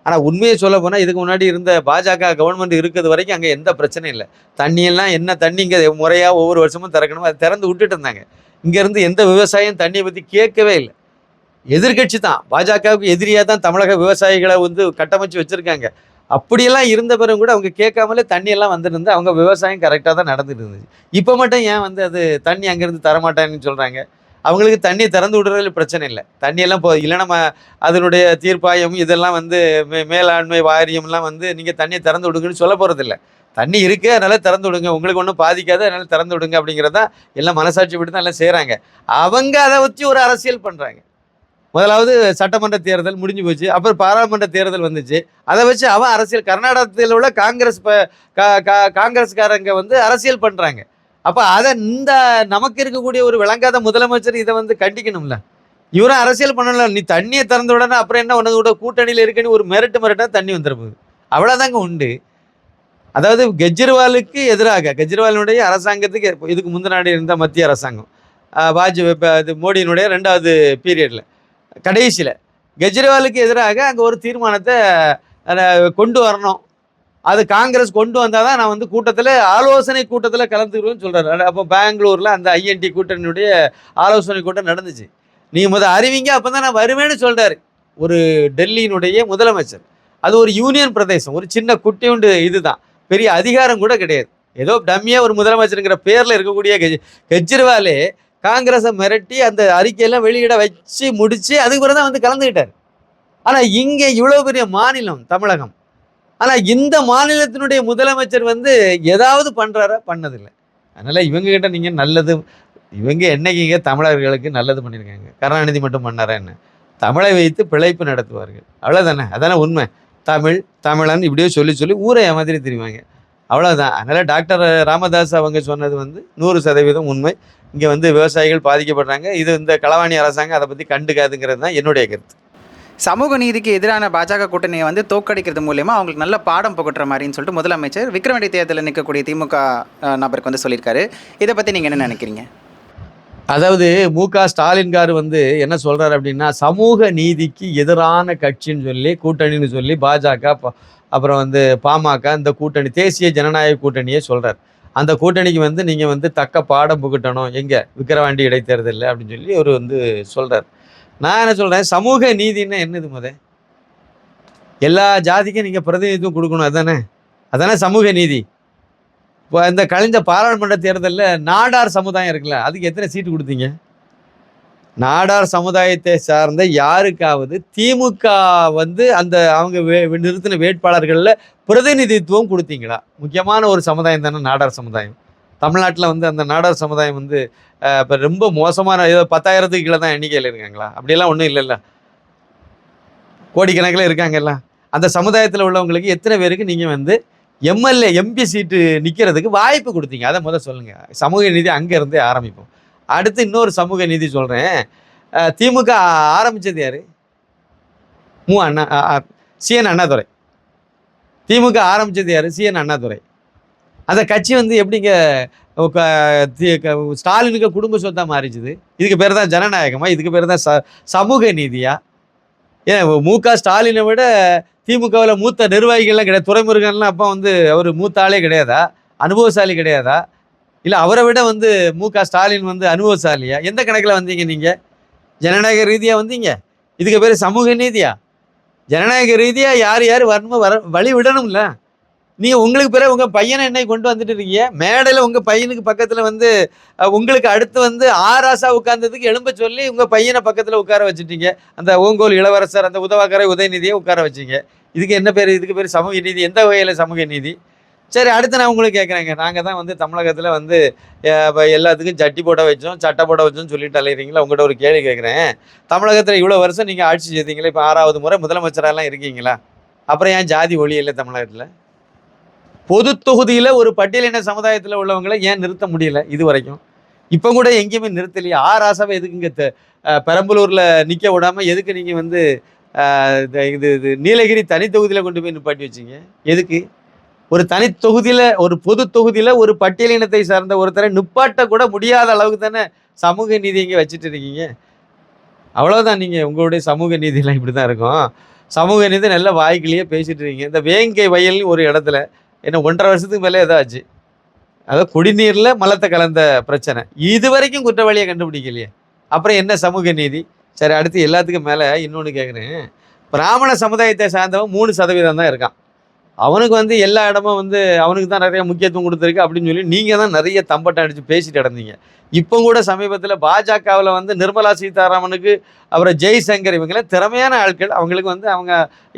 ஆனால் உண்மையை சொல்ல போனால் இதுக்கு முன்னாடி இருந்த பாஜக கவர்மெண்ட் இருக்கிறது வரைக்கும் அங்கே எந்த பிரச்சனையும் இல்லை. தண்ணியெல்லாம் என்ன தண்ணி இங்கே முறையாக ஒவ்வொரு வருஷமும் திறக்கணும், அதை திறந்து விட்டுட்டு இருந்தாங்க. இங்கேருந்து எந்த விவசாயம் தண்ணியை பற்றி கேட்கவே இல்லை. எதிர்கட்சி தான், பாஜகவுக்கு எதிரியாக தான் தமிழக விவசாயிகளை வந்து கட்டமைச்சு வச்சுருக்காங்க. அப்படியெல்லாம் இருந்த பிறகு கூட அவங்க கேட்காமலே தண்ணியெல்லாம் வந்துருந்து அவங்க விவசாயம் கரெக்டாக தான் நடந்துட்டு இருந்துச்சு. இப்போ மட்டும் ஏன் வந்து அது தண்ணி அங்கேருந்து தரமாட்டாங்கன்னு சொல்கிறாங்க? அவங்களுக்கு தண்ணியை திறந்து விடுறதுல பிரச்சனை இல்லை. தண்ணியெல்லாம் இல்லைன்னா அதனுடைய தீர்ப்பாயம் இதெல்லாம் வந்து மேலாண்மை வாரியம்லாம் வந்து நீங்கள் தண்ணியை திறந்து விடுங்கன்னு சொல்ல போகிறதில்ல. தண்ணி இருக்குது, அதனால் திறந்து விடுங்க, உங்களுக்கு ஒன்றும் பாதிக்காது, அதனால் திறந்து விடுங்க அப்படிங்கிறதான் எல்லாம் மனசாட்சி விட்டு தான் எல்லாம் செய்கிறாங்க. அவங்க அதை வச்சு ஒரு அரசியல் பண்ணுறாங்க. முதலாவது சட்டமன்ற தேர்தல் முடிஞ்சு போச்சு, அப்புறம் பாராளுமன்ற தேர்தல் வந்துச்சு. அதை வச்சு அவன் அரசியல், கர்நாடகத்தில் உள்ள காங்கிரஸ்காரங்க வந்து அரசியல் பண்ணுறாங்க. அப்போ அதை நமக்கு இருக்கக்கூடிய ஒரு விளங்காத முதலமைச்சர் இதை வந்து கண்டிக்கணும்ல. இவரும் அரசியல் பண்ணல. நீ தண்ணியை திறந்து விடனா அப்புறம் என்ன, உனக்கு கூட கூட்டணியில் இருக்குன்னு ஒரு மிரட்டா தண்ணி வந்துட போகுது. அவ்வளோதாங்க உண்டு. அதாவது கெஜ்ரிவாலுக்கு எதிராக, கெஜ்ரிவாலினுடைய அரசாங்கத்துக்கு இதுக்கு முந்தினாடி இருந்த மத்திய அரசாங்கம் வாஜ்பாய் மோடியினுடைய 2வது பீரியடில் கடைசியில் கெஜ்ரிவாலுக்கு எதிராக அங்கே ஒரு தீர்மானத்தை கொண்டு வரணும். அது காங்கிரஸ் கொண்டு வந்தால் தான் நான் வந்து ஆலோசனை கூட்டத்தில் கலந்துக்குவேன்னு சொல்கிறாரு. அப்போ பெங்களூரில் அந்த ஐஎன்டி கூட்டணியுடைய ஆலோசனை கூட்டம் நடந்துச்சு. நீங்கள் அறிவிங்க, அப்போ தான் நான் வருவேன்னு சொல்கிறாரு ஒரு டெல்லியினுடைய முதலமைச்சர். அது ஒரு யூனியன் பிரதேசம், ஒரு சின்ன குட்டியுண்டு, இதுதான் பெரிய அதிகாரம் கூட கிடையாது. ஏதோ டம்மியாக ஒரு முதலமைச்சருங்கிற பேரில் இருக்கக்கூடிய கெஜ்ரிவாலே காங்கிரஸை மிரட்டி அந்த அறிக்கையெல்லாம் வெளியிட வச்சு முடித்து அதுக்கு பிறகு தான் வந்து கலந்துக்கிட்டார். ஆனால் இங்கே இவ்வளோ பெரிய மாநிலம் தமிழகம், ஆனால் இந்த மாநிலத்தினுடைய முதலமைச்சர் வந்து ஏதாவது பண்ணுறாரா? பண்ணதில்லை. அதனால் இவங்க கிட்ட நீங்கள் நல்லது, இவங்க என்னைக்குங்க தமிழர்களுக்கு நல்லது பண்ணியிருக்காங்க? கருணாநிதி மட்டும் பண்ணாரா என்ன? தமிழை வைத்து பிழைப்பு நடத்துவார்கள், அவ்வளோதானே. அதானே உண்மை. தமிழ் தமிழன் இப்படியே சொல்லி சொல்லி ஊரை மாதிரி தெரிவாங்க, அவ்வளோதான். அதனால் டாக்டர் ராமதாஸ் அவங்க சொன்னது வந்து 100% உண்மை. இங்கே வந்து விவசாயிகள் பாதிக்கப்படுறாங்க, இது இந்த களவாணி அரசாங்கம் அதை பற்றி கண்டுக்காதுங்கிறது தான் என்னுடைய கருத்து. சமூக நீதிக்கு எதிரான பாஜக கூட்டணியை வந்து தோற்கடிக்கிறது மூலியமா அவங்களுக்கு நல்ல பாடம் புகட்டுற மாதிரின்னு சொல்லிட்டு முதலமைச்சர் விக்கிரவாண்டி தேர்தலில் நிற்கக்கூடிய திமுக நபருக்கு வந்து சொல்லியிருக்காரு. இதை பற்றி நீங்கள் என்ன நினைக்கிறீங்க? அதாவது மு.க. ஸ்டாலின் கார் வந்து என்ன சொல்றாரு அப்படின்னா, சமூக நீதிக்கு எதிரான கட்சின்னு சொல்லி கூட்டணின்னு சொல்லி பாஜக அப்புறம் வந்து பாமக இந்த கூட்டணி தேசிய ஜனநாயக கூட்டணியே சொல்றாரு. அந்த கூட்டணிக்கு வந்து நீங்க வந்து தக்க பாடம் புகட்டணும் எங்க விக்கிரவாண்டி இடைத்தேர்தலில் அப்படின்னு சொல்லி அவர் வந்து சொல்றாரு. நான் என்ன சொல்றேன், சமூக நீதினா என்னது? எல்லா ஜாதிக்கும் நீங்க பிரதிநிதித்துவம் கொடுக்கணும், அதானே? அதானே சமூக நீதி. இப்போ இந்த கழிஞ்ச பாராளுமன்ற தேர்தலில் நாடார் சமுதாயம் இருக்குல்ல, அதுக்கு எத்தனை சீட்டு கொடுத்தீங்க? நாடார் சமுதாயத்தை சார்ந்த யாருக்காவது திமுக வந்து அந்த அவங்க நிறுத்தின வேட்பாளர்களில் பிரதிநிதித்துவம் கொடுத்தீங்களா? முக்கியமான ஒரு சமுதாயம் தானே நாடார் சமுதாயம். தமிழ்நாட்டில் வந்து அந்த நாடார் சமுதாயம் வந்து இப்போ ரொம்ப மோசமான ஏதோ 10,000க்கு கீழே தான் எண்ணிக்கையில் இருக்காங்களா? அப்படியெல்லாம் ஒன்றும் இல்லைல்ல, கோடிக்கணக்கில் இருக்காங்கல்ல. அந்த சமுதாயத்தில் உள்ளவங்களுக்கு எத்தனை பேருக்கு நீங்கள் வந்து எம்எல்ஏ எம்பி சீட்டு நிற்கிறதுக்கு வாய்ப்பு கொடுத்தீங்க? அதை முதல் சொல்லுங்கள். சமூக நீதி அங்கேருந்தே ஆரம்பிப்போம். அடுத்து இன்னொரு சமூக நீதி சொல்கிறேன். திமுக ஆரம்பித்தது யார்? சிஎன் அண்ணாதுரை. திமுக ஆரம்பித்தது யார்? சிஎன் அண்ணாதுரை. அந்த கட்சி வந்து எப்படிங்க ஸ்டாலினுக்கு குடும்ப சொத்தாக மாறிச்சுது? இதுக்கு பேர் தான் ஜனநாயகமா? இதுக்கு பேர் தான் சமூக நீதியா? ஏன் மு.க. ஸ்டாலினை விட திமுகவில் மூத்த நிர்வாகிகள்லாம் கிடையாது. துரைமுருகன்லாம் அப்போ வந்து அவர் மூத்த ஆளே கிடையாதா? அனுபவசாலி கிடையாதா? இல்லை அவரை விட வந்து மு.க. ஸ்டாலின் வந்து அனுபவசாலியா? எந்த கணக்கில் வந்தீங்க நீங்கள்? ஜனநாயக ரீதியாக வந்தீங்க, இதுக்கு பேர் சமூக நீதியா? ஜனநாயக ரீதியாக யார் யார் வரணுமோ வழி விடணும்ல. நீங்கள் உங்களுக்கு பிறகு உங்கள் பையனை என்னை கொண்டு வந்துட்டு இருக்கீங்க. மேடையில் உங்கள் பையனுக்கு பக்கத்தில் வந்து உங்களுக்கு அடுத்து வந்து ஆராசா உட்கார்ந்ததுக்கு எழும்ப சொல்லி உங்கள் பையனை பக்கத்தில் உட்கார வச்சுட்டீங்க. அந்த ஓங்கோல் இளவரசர் அந்த உதவாக்கரை உதயநிதியை உட்கார வச்சிங்க. இதுக்கு என்ன பேர்? இதுக்கு பேர் சமூக நீதி? எந்த வகையில் சமூக நீதி? சரி, அடுத்து நான் உங்களுக்கு கேட்குறேங்க. நாங்கள் தான் வந்து தமிழகத்தில் வந்து எல்லாத்துக்கும் ஜட்டி போட வச்சோம், சட்டை போட வச்சோம்னு சொல்லிட்டு அலையிறீங்களா? உங்கள்கிட்ட ஒரு கேள்வி கேட்குறேன். தமிழகத்தில் இவ்வளோ வருஷம் நீங்கள் ஆட்சி செய்தீங்களா, இப்போ 6வது முறை முதலமைச்சரெல்லாம் இருக்கீங்களா? அப்புறம் ஏன் ஜாதி ஒளி இல்லை தமிழகத்தில்? பொது தொகுதியில் ஒரு பட்டியலின சமுதாயத்தில் உள்ளவங்களை ஏன் நிறுத்த முடியல இது வரைக்கும்? இப்போ கூட எங்கேயுமே நிறுத்தலையே. ஆராசாவை எதுக்கு இங்கே பெரம்பலூரில் நிற்க விடாமல் எதுக்கு நீங்கள் வந்து இது நீலகிரி தனி தொகுதியில் கொண்டு போய் நிப்பாட்டி வச்சிங்க? எதுக்கு? ஒரு தனி தொகுதியில், ஒரு பொது தொகுதியில் ஒரு பட்டியலினத்தை சார்ந்த ஒருத்தரை நிப்பாட்ட கூட முடியாத அளவுக்கு தானே சமூக நீதி இங்கே வச்சுட்டு இருக்கீங்க. அவ்வளோதான். நீங்கள் உங்களுடைய சமூக நீதியெல்லாம் இப்படி தான் இருக்கும். சமூக நீதி நல்ல வாய்க்கிலேயே பேசிட்டு இருக்கீங்க. இந்த வேங்கை வயல்னு ஒரு இடத்துல என்ன 1.5 வருஷத்துக்கு மேலே ஏதாச்சு, அதாவது குடிநீரில் மலத்தை கலந்த பிரச்சனை, இது வரைக்கும் குற்றவாளியை கண்டுபிடிக்கலையே. அப்புறம் என்ன சமூக நீதி? சரி, அடுத்து எல்லாத்துக்கும் மேலே இன்னொன்று கேட்குறேன். பிராமண சமுதாயத்தை சார்ந்தவன் 3% தான் இருக்கான். அவனுக்கு வந்து எல்லா இடமும் வந்து அவனுக்கு தான் நிறைய முக்கியத்துவம் கொடுத்துருக்கு அப்படின்னு சொல்லி நீங்கள் தான் நிறைய தம்பட்டம் அடித்து பேசிட்டு இடந்தீங்க. இப்போ கூட சமீபத்தில் பாஜகவில் வந்து நிர்மலா சீதாராமனுக்கு அப்புறம் ஜெய்சங்கர் இவங்களாம் திறமையான ஆட்கள். அவங்களுக்கு வந்து அவங்க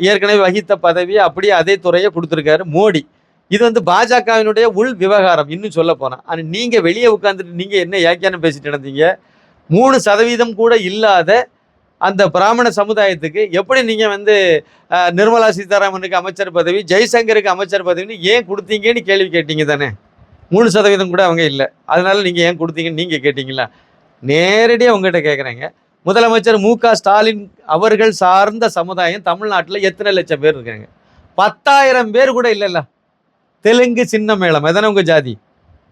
ஏற்கனவே வகித்த பதவியை அப்படியே அதே துறையை கொடுத்துருக்காரு மோடி. இது வந்து பாஜகவினுடைய உள் விவகாரம் இன்னும் சொல்ல போனால். ஆனால் நீங்கள் வெளியே உட்காந்துட்டு நீங்கள் என்ன வியாக்கியானம் பேசிட்டு இருந்தீங்க? 3% கூட இல்லாத அந்த பிராமண சமுதாயத்துக்கு எப்படி நீங்கள் வந்து நிர்மலா சீதாராமனுக்கு அமைச்சர் பதவி, ஜெய்சங்கருக்கு அமைச்சர் பதவின்னு ஏன் கொடுத்தீங்கன்னு கேள்வி கேட்டீங்க தானே? 3% கூட அவங்க இல்லை, அதனால நீங்கள் ஏன் கொடுத்தீங்கன்னு நீங்கள் கேட்டீங்களா? நேரடியாக உங்கள்கிட்ட கேட்குறேங்க. முதலமைச்சர் மு.க. ஸ்டாலின் அவர்கள் சார்ந்த சமுதாயம் தமிழ்நாட்டில் எத்தனை லட்சம் பேர் இருக்காங்க? 10,000 பேர் கூட இல்லைல்ல. தெலுங்கு சின்ன மேளம் எதானே உங்கள் ஜாதி.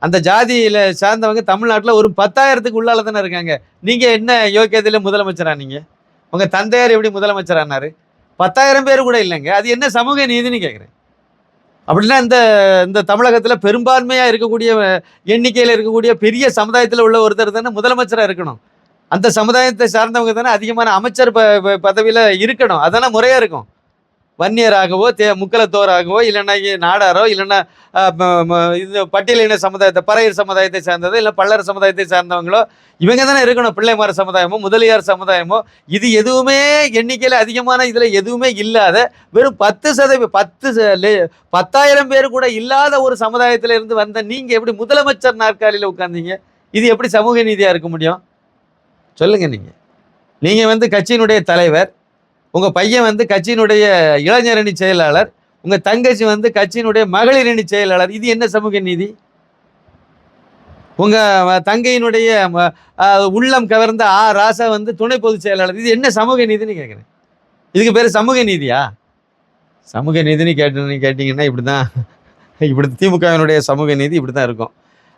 அந்த ஜாதியில் சார்ந்தவங்க தமிழ்நாட்டில் ஒரு 10,000க்கு உள்ளால தானே இருக்காங்க. நீங்கள் என்ன யோக்கியத்தில் முதலமைச்சரானீங்க? உங்கள் தந்தையார் எப்படி முதலமைச்சரானார்? 10,000 பேர் கூட இல்லைங்க. அது என்ன சமூக நீதினு கேட்குறேன். அப்படின்னா இந்த தமிழகத்தில் பெரும்பான்மையாக இருக்கக்கூடிய எண்ணிக்கையில் இருக்கக்கூடிய பெரிய சமுதாயத்தில் உள்ள ஒருத்தர் தானே முதலமைச்சராக இருக்கணும். அந்த சமுதாயத்தை சார்ந்தவங்க தானே அதிகமான அமைச்சர் பதவியில் இருக்கணும். அதானே முறையாக இருக்கும். வன்னியராகவோ முக்கலத்தோராகவோ இல்லைன்னா நாடாரோ இல்லைன்னா இது பட்டியலின சமுதாயத்தை பறையர் சமுதாயத்தை சார்ந்ததோ இல்லை பல்லர் சமுதாயத்தை சார்ந்தவங்களோ இவங்க தானே இருக்கணும். பிள்ளைமார சமுதாயமோ முதலியார் சமுதாயமோ இது எதுவுமே எண்ணிக்கையில் அதிகமான இதில் எதுவுமே இல்லாத வெறும் 10,000 பேர் கூட இல்லாத ஒரு சமுதாயத்தில் இருந்து வந்த நீங்கள் எப்படி முதலமைச்சர் நாற்காலியில் உட்கார்ந்தீங்க? இது எப்படி சமூக நீதியாக இருக்க முடியும் சொல்லுங்க. நீங்கள் கட்சியினுடைய தலைவர், உங்கள் பையன் கட்சியினுடைய இளைஞரணி செயலாளர், உங்கள் தங்கச்சி கட்சியினுடைய மகளிரணி செயலாளர். இது என்ன சமூக நீதி? உங்கள் தங்கையினுடைய உள்ளம் கவர்ந்த ராசா துணை பொதுச் செயலாளர். இது என்ன சமூக நீதின்னு கேட்குறேன். இதுக்கு பேர் சமூக நீதியா? சமூக நீதின்னு கேட்டிங்கன்னா இப்படி திமுகவினுடைய சமூக நீதி இப்படி தான் இருக்கும்.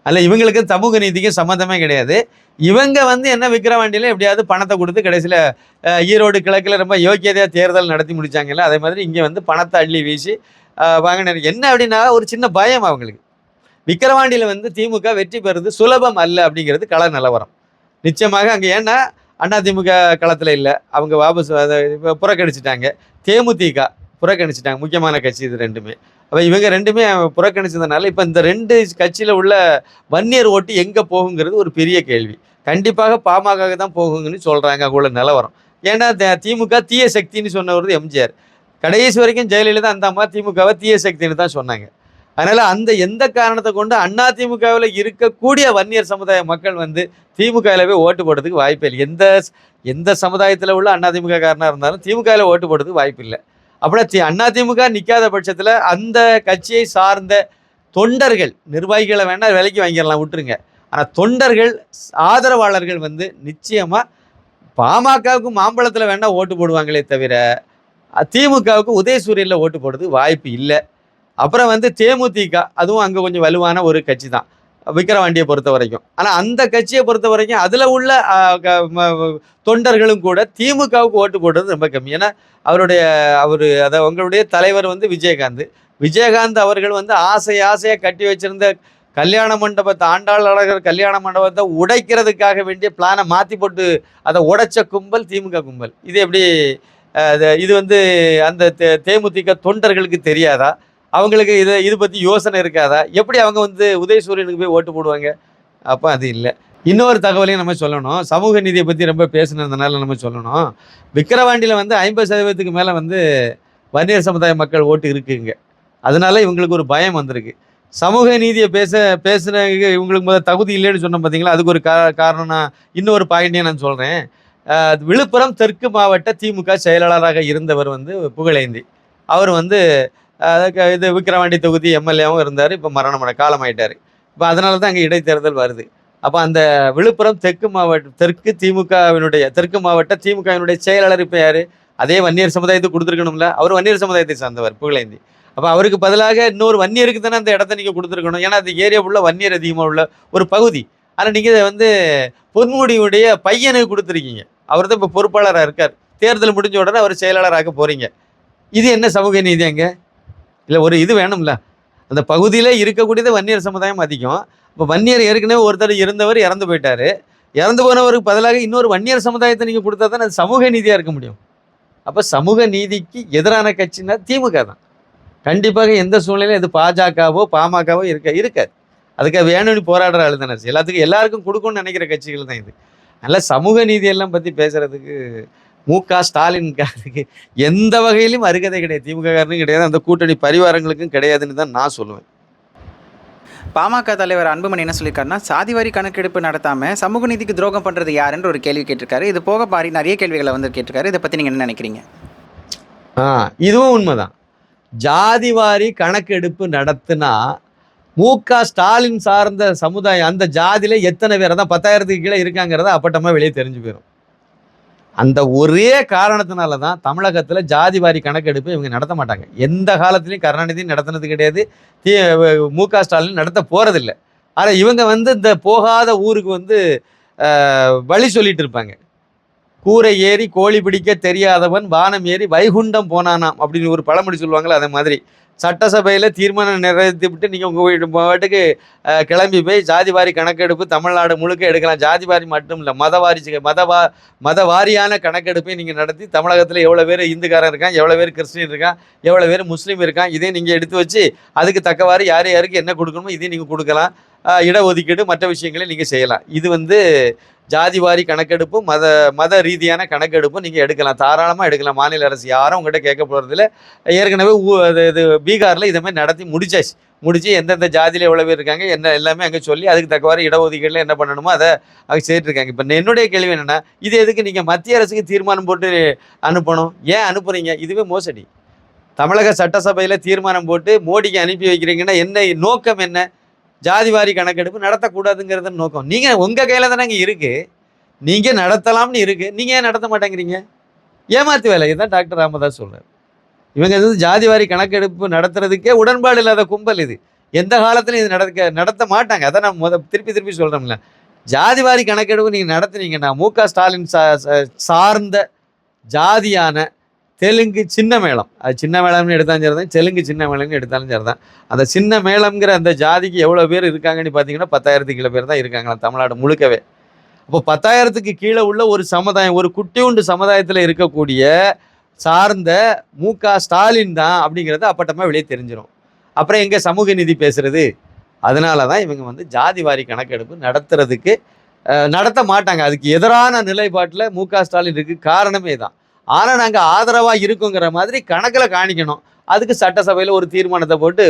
அல்ல, இவங்களுக்கு சமூக நீதிக்கும் சம்மந்தமே கிடையாது. இவங்க என்ன விக்கிரவாண்டியில் எப்படியாவது பணத்தை கொடுத்து கடைசியில் ஈரோடு கிழக்கில் ரொம்ப யோக்கியதையாக தேர்தல் நடத்தி முடிச்சாங்கல்ல, அதே மாதிரி இங்கே பணத்தை அள்ளி வீசி வாங்கின என்ன அப்படின்னா ஒரு சின்ன பயம் அவங்களுக்கு. விக்கிரவாண்டியில் திமுக வெற்றி பெறுறது சுலபம் அல்ல அப்படிங்கிறது கள நிலவரம். நிச்சயமாக அங்கே ஏன்னா அதிமுக களத்தில் இல்லை, அவங்க வாபஸ் புறக்கணிச்சிட்டாங்க. தேமுதிக புறக்கணிச்சிட்டாங்க, முக்கியமான கட்சி இது ரெண்டுமே. அப்போ இவங்க ரெண்டுமே புறக்கணிச்சதுனால இப்போ இந்த 2 கட்சியில் உள்ள வன்னியர் ஓட்டு எங்கே போகுங்கிறது ஒரு பெரிய கேள்வி. கண்டிப்பாக பாமக தான் போகுங்கன்னு சொல்கிறாங்க அங்கே உள்ள நிலவரம். ஏன்னா திமுக தீய சக்தின்னு சொன்னவர் எம்ஜிஆர். கடைசி வரைக்கும் ஜெயலலிதா அந்த அம்மா திமுகவை தீய சக்தின்னு தான் சொன்னாங்க. அதனால் அந்த எந்த காரணத்தை கொண்டு அதிமுகவில் இருக்கக்கூடிய வன்னியர் சமுதாய மக்கள் திமுகவிலவே ஓட்டு போடுறதுக்கு வாய்ப்பு இல்லை. எந்த சமுதாயத்தில் உள்ள அதிமுக காரனாக இருந்தாலும் திமுகவில் ஓட்டு போடுறதுக்கு வாய்ப்பு இல்லை. அப்படின்னா அதிமுக நிற்காத பட்சத்தில் அந்த கட்சியை சார்ந்த தொண்டர்கள், நிர்வாகிகளை வேணால் விலைக்கு வாங்கிடலாம் விட்டுருங்க, ஆனால் தொண்டர்கள் ஆதரவாளர்கள் நிச்சயமாக பாமகவுக்கு மாம்பழத்தில் வேணால் ஓட்டு போடுவாங்களே தவிர திமுகவுக்கு உதயசூரியனில் ஓட்டு போடுறதுக்கு வாய்ப்பு இல்லை. அப்புறம் தேமுதிக, அதுவும் அங்கே கொஞ்சம் வலுவான ஒரு கட்சி தான் விக்கிரவாண்டியை பொறுத்த வரைக்கும். ஆனால் அந்த கட்சியை பொறுத்த வரைக்கும் அதில் உள்ள தொண்டர்களும் கூட திமுகவுக்கு ஓட்டு போடுறது ரொம்ப கம்மி. ஏன்னா அவங்களுடைய தலைவர் விஜயகாந்த் அவர்கள் ஆசையாக கட்டி வச்சிருந்த கல்யாண மண்டபத்தை, ஆண்டாள் அழகர் கல்யாண மண்டபத்தை உடைக்கிறதுக்காக வேண்டிய பிளானை மாற்றி போட்டு அதை உடைச்ச கும்பல் திமுக கும்பல். இது எப்படி இது அந்த தேமுதிக தொண்டர்களுக்கு தெரியாதா? அவங்களுக்கு இது பற்றி யோசனை இருக்காதா? எப்படி அவங்க உதயசூரியனுக்கு போய் ஓட்டு போடுவாங்க? அப்போ அது இல்லை. இன்னொரு தகவலையும் நம்ம சொல்லணும். சமூக நீதியை பற்றி ரொம்ப பேசுனதுனால நம்ம சொல்லணும். விக்கிரவாண்டியில் 50% மேலே வன்னியர் சமுதாய மக்கள் ஓட்டு இருக்குங்க. அதனால இவங்களுக்கு ஒரு பயம் வந்திருக்கு. சமூக நீதியை பேசுன இவங்களுக்கு முதல் தகுதி இல்லைன்னு சொன்னோம் பார்த்தீங்களா, அதுக்கு ஒரு காரணம். நான் இன்னொரு பாயிண்டையும் நான் சொல்கிறேன். விழுப்புரம் தெற்கு மாவட்ட திமுக செயலாளராக இருந்தவர் புகழேந்தி. அவர் இது விக்கிரவாண்டி தொகுதி எம்எல்ஏவும் இருந்தார். இப்போ காலமாயிட்டார். இப்போ அதனால தான் அங்கே இடைத்தேர்தல் வருது. அப்போ அந்த விழுப்புரம் தெற்கு மாவட்ட திமுகவினுடைய செயலாளர் இப்போ யார்? அதே வன்னியர் சமுதாயத்துக்கு கொடுத்துருக்கணும்ல. அவர் வன்னியர் சமுதாயத்தை சார்ந்தவர் புகழேந்தி. அப்போ அவருக்கு பதிலாக இன்னொரு வன்னியருக்கு தானே அந்த இடத்த நீங்கள் கொடுத்துருக்கணும். ஏன்னா அது ஏரியா உள்ள வன்னியர் அதிகமாக உள்ள ஒரு பகுதி. ஆனால் நீங்கள் பொன்முடியுடைய பையனுக்கு கொடுத்துருக்கீங்க. அவர் தான் இப்போ பொறுப்பாளராக இருக்கார். தேர்தல் முடிஞ்ச உடனே அவர் செயலாளராக போகிறீங்க. இது என்ன சமூக நீதி? அங்கே இல்லை ஒரு இது வேணும்ல. அந்த பகுதியில் இருக்கக்கூடியது வன்னியர் சமுதாயம் அதிகம். இப்போ வன்னியர் ஏற்கனவே ஒருத்தர் இருந்தவர் இறந்து போயிட்டார். இறந்து போனவருக்கு பதிலாக இன்னொரு வன்னியர் சமுதாயத்தை நீங்கள் கொடுத்தா தான் அது சமூக நீதியாக இருக்க முடியும். அப்போ சமூக நீதிக்கு எதிரான கட்சின்னா திமுக தான். கண்டிப்பாக எந்த சூழ்நிலையும் இது பாஜகவோ பாமகவோ இருக்காது. அதுக்காக வேணும்னு போராடுற ஆளு தானே. எல்லாருக்கும் கொடுக்கணும்னு நினைக்கிற கட்சிகள் தான் இது. அதனால் சமூக நீதியெல்லாம் பற்றி பேசுகிறதுக்கு மு.க. ஸ்டாலின்காரருக்கு எந்த வகையிலும் அருகதை கிடையாது. திமுககாரனுக்கும் கிடையாது, அந்த கூட்டணி பரிவாரங்களுக்கும் கிடையாதுன்னு தான் நான் சொல்லுவேன். பாமக தலைவர் அன்புமணி என்ன சொல்லியிருக்காருன்னா, சாதிவாரி கணக்கெடுப்பு நடத்தாமல் சமூக நீதிக்கு துரோகம் பண்ணுறது யாருன்ற ஒரு கேள்வி கேட்டிருக்காரு. இது போக நிறைய கேள்விகளை கேட்டிருக்காரு. இதை பற்றி நீங்கள் என்ன நினைக்கிறீங்க? இதுவும் உண்மைதான். ஜாதிவாரி கணக்கெடுப்பு நடத்தினா மு.க. ஸ்டாலின் சார்ந்த சமுதாயம் அந்த ஜாதியில எத்தனை பேர், அதான் 10,000க்கு கீழே இருக்காங்கிறத அப்பட்டமா வெளியே தெரிஞ்சு போயிடும். அந்த ஒரே காரணத்தினால தான் தமிழகத்தில் ஜாதிவாரி கணக்கெடுப்பு இவங்க நடத்த மாட்டாங்க. எந்த காலத்திலையும் கருணாநிதி நடத்தினது கிடையாது, மு.க. ஸ்டாலின் நடத்த போகிறதில்லை. ஆனால் இவங்க இந்த போகாத ஊருக்கு வழி சொல்லிட்டு இருப்பாங்க. கூரை ஏறி கோழி பிடிக்க தெரியாதவன் வானம் ஏறி வைகுண்டம் போனானாம் அப்படின்னு ஒரு பழமொழி சொல்லுவாங்களே, அதே மாதிரி சட்டசபையில் தீர்மானம் நிறைவேற்றி விட்டு நீங்கள் உங்கள் வீட்டு பாட்டுக்கு கிளம்பி போய் ஜாதிவாரி கணக்கெடுப்பு தமிழ்நாடு முழுக்க எடுக்கலாம். ஜாதிவாரி மட்டும் இல்லை, மத வாரியான கணக்கெடுப்பை நீங்கள் நடத்தி தமிழகத்தில் எவ்வளோ பேர் இந்துக்காரன் இருக்கான், எவ்வளோ பேர் கிறிஸ்டின் இருக்கான், எவ்வளோ பேர் முஸ்லீம் இருக்கான், இதே நீங்கள் எடுத்து வச்சு அதுக்கு தக்கவாறு யார் யாருக்கு என்ன கொடுக்கணுமோ இதையும் நீங்கள் கொடுக்கலாம். இடஒதுக்கீடு மற்ற விஷயங்களை நீங்கள் செய்யலாம். இது ஜாதிவாரி கணக்கெடுப்பும் மத ரீதியான கணக்கெடுப்பும் நீங்கள் எடுக்கலாம், தாராளமாக எடுக்கலாம். மாநில அரசு யாரும் உங்கள்கிட்ட கேட்க போகிறதில்ல. ஏற்கனவே இது பீகாரில் இதை மாதிரி நடத்தி முடிச்சு எந்தெந்த ஜாதியில் எவ்வளோ பேர் இருக்காங்க என்ன எல்லாமே அங்கே சொல்லி அதுக்கு தக்கவாறு இடஒதுக்கீடில் என்ன பண்ணணுமோ அதை அவங்க செய்துருக்காங்க. இப்போ என்னுடைய கேள்வி என்னென்னா, இது எதுக்கு நீங்கள் மத்திய அரசுக்கு தீர்மானம் போட்டு அனுப்பணும்? ஏன் அனுப்புகிறீங்க? இதுவே மோசடி. தமிழக சட்டசபையில் தீர்மானம் போட்டு மோடிக்கு அனுப்பி வைக்கிறீங்கன்னா என்ன நோக்கம்? என்ன ஜாதிவாரி கணக்கெடுப்பு நடத்தக்கூடாதுங்கிறது நோக்கம். நீங்கள் உங்கள் கையில் தானே இங்கே இருக்குது, நீங்கள் நடத்தலாம்னு இருக்குது, நீங்கள் ஏன் நடத்த மாட்டேங்கிறீங்க? ஏமாத்து வேலை. இதுதான் டாக்டர் ராமதாஸ் சொல்கிறார். இவங்க ஜாதிவாரி கணக்கெடுப்பு நடத்துறதுக்கே உடன்பாடு இல்லாத கும்பல் இது. எந்த காலத்துலையும் இது நடத்த மாட்டாங்க. அதான் நான் திருப்பி சொல்கிறோம்ல, ஜாதிவாரி கணக்கெடுப்பு நீங்கள் நடத்துனீங்கன்னா மு.க. ஸ்டாலின் சார்ந்த ஜாதியான தெலுங்கு சின்ன மேளம், அது சின்ன மேளம்னு எடுத்தாலும் சரி தான், தெலுங்கு சின்ன மேளம்னு எடுத்தாலும் சரி தான், அந்த சின்ன மேளம்ங்கிற அந்த ஜாதிக்கு எவ்வளோ பேர் இருக்காங்கன்னு பார்த்தீங்கன்னா 10,000 கீழே பேர் தான் இருக்காங்களாம் தமிழ்நாடு முழுக்கவே. அப்போ 10,000 கீழே உள்ள ஒரு சமுதாயம், ஒரு குட்டியுண்டு சமுதாயத்தில் இருக்கக்கூடிய சார்ந்த மு.க. ஸ்டாலின் தான் அப்படிங்கிறது அப்பட்டமாக வெளியே தெரிஞ்சிடும். அப்புறம் எங்கே சமூக நீதி பேசுறது? அதனால தான் இவங்க ஜாதிவாரி கணக்கெடுப்பு நடத்த மாட்டாங்க. அதுக்கு எதிரான நிலைப்பாட்டில் மு.க. ஸ்டாலின் இருக்குது. காரணமே தான். ஆனால் நாங்கள் ஆதரவாக இருக்குங்கிற மாதிரி கணக்கில் காணிக்கணும். அதுக்கு சட்டசபையில் ஒரு தீர்மானத்தை போட்டு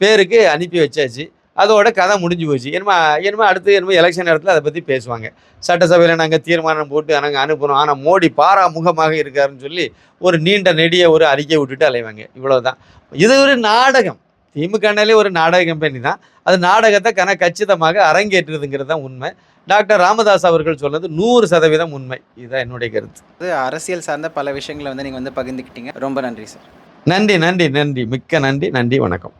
பேருக்கு அனுப்பி வச்சாச்சு. அதோட கதை முடிஞ்சு போச்சு. என்னமோ அடுத்து எலெக்ஷன் நேரத்தில் அதை பற்றி பேசுவாங்க. சட்டசபையில் நாங்கள் தீர்மானம் போட்டு நாங்கள் அனுப்புகிறோம், ஆனால் மோடி பாராமுகமாக இருக்காருன்னு சொல்லி ஒரு நீண்ட நெடிய ஒரு அறிக்கை விட்டுட்டு அலைவாங்க. இவ்வளோதான். இது ஒரு நாடகம். திமுகனாலே ஒரு நாடக கம்பெனி தான். அது நாடகத்தை கச்சிதமாக அரங்கேற்றுறதுங்கிறது தான் உண்மை. டாக்டர் ராமதாஸ் அவர்கள் சொன்னது 100% உண்மை. இதுதான் என்னுடைய கருத்து. அரசியல் சார்ந்த பல விஷயங்களை நீங்கள் பகிர்ந்துக்கிட்டீங்க. ரொம்ப நன்றி சார். நன்றி. மிக்க நன்றி. வணக்கம்.